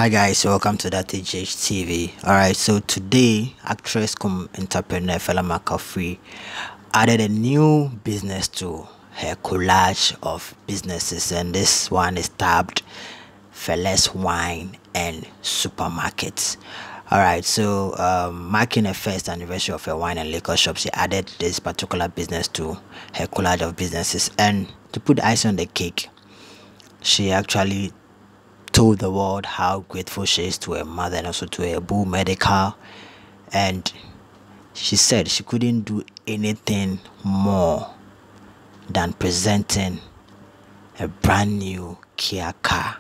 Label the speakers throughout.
Speaker 1: Hi guys, welcome to that TGH TV. Alright, so today actress cum entrepreneur Fela Makafui added a new business to her collage of businesses, and this one is tabbed Fela's Wine and Supermarkets. Alright, so marking the first anniversary of her wine and liquor shop, she added this particular business to her collage of businesses, and to put the icing on the cake, she actually told the world how grateful she is to her mother and also to her boo medical, and she said she couldn't do anything more than presenting a brand new Kia car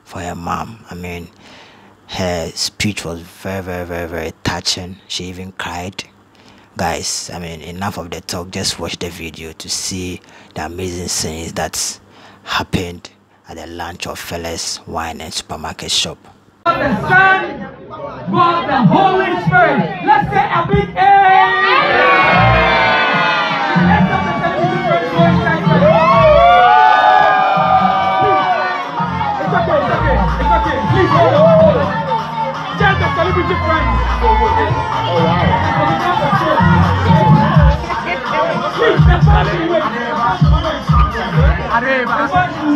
Speaker 1: for her mom. I mean, her speech was very touching. She even cried. Guys, I mean, enough of the talk, just watch the video to see the amazing scenes that's happened at the launch of Fela's Wine and Supermarket shop.
Speaker 2: The Son, God, the Holy Spirit. Let's say a big amen. Let's have the television friends go inside. It's okay. Please hold on. Tell the celebrity friends. Oh wow. Please, the fans will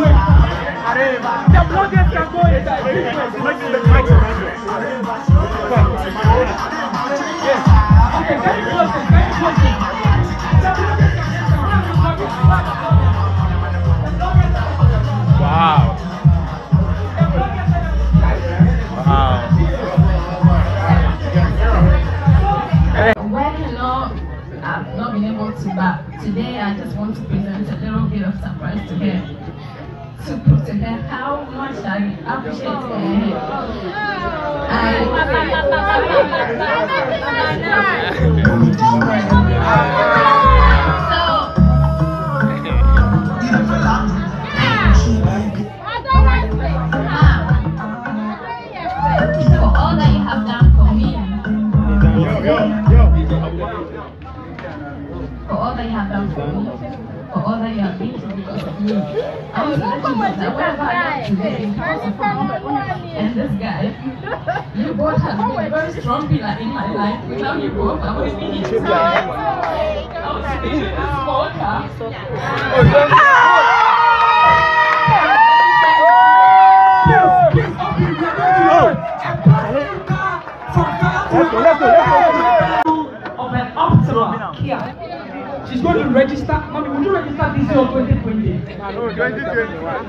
Speaker 2: wait. The bloggers can go inside. Okay, very close. Wow.
Speaker 3: Well, hello. I've not been able to, but today I just want to present a little bit of surprise to her. To prove to her how much I appreciate her. For all that you have done for me. For all that you have done for me. For all that you have been through because of me. I was let you know that whatever I have today because of you and this guy, you both have been a very strong pillar in my life. Without you both, I would be here today. I was sitting in this small car.
Speaker 2: Of an Optima Kia. She's going to register. Mommy, would you register this year or 2020? No, 2021.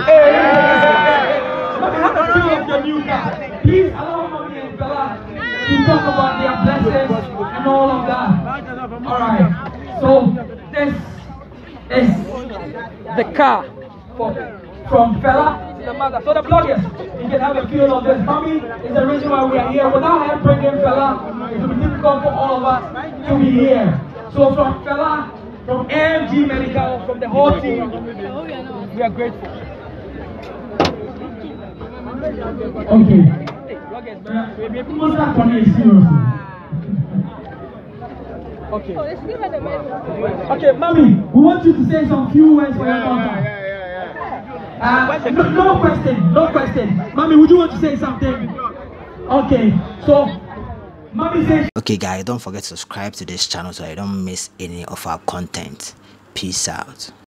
Speaker 2: Hey! Mommy, have a feel of your new car. Please allow Mommy and Bella to talk about their blessings and all of that. Alright. So, this is the car from Fela to the mother. So the bloggers, you can have a feel of this. Mommy is the reason why we are here. Without her bringing Fela, it will be difficult for all of us to be here. So from Fela, from AMG Medical, from the whole team, we are grateful. Okay. Okay. Okay, Mommy, we want you to say some few words for your mother. No question. Mommy, would you want to say something? Okay, so Mommy says.
Speaker 1: Okay guys, don't forget to subscribe to this channel so you don't miss any of our content. Peace out.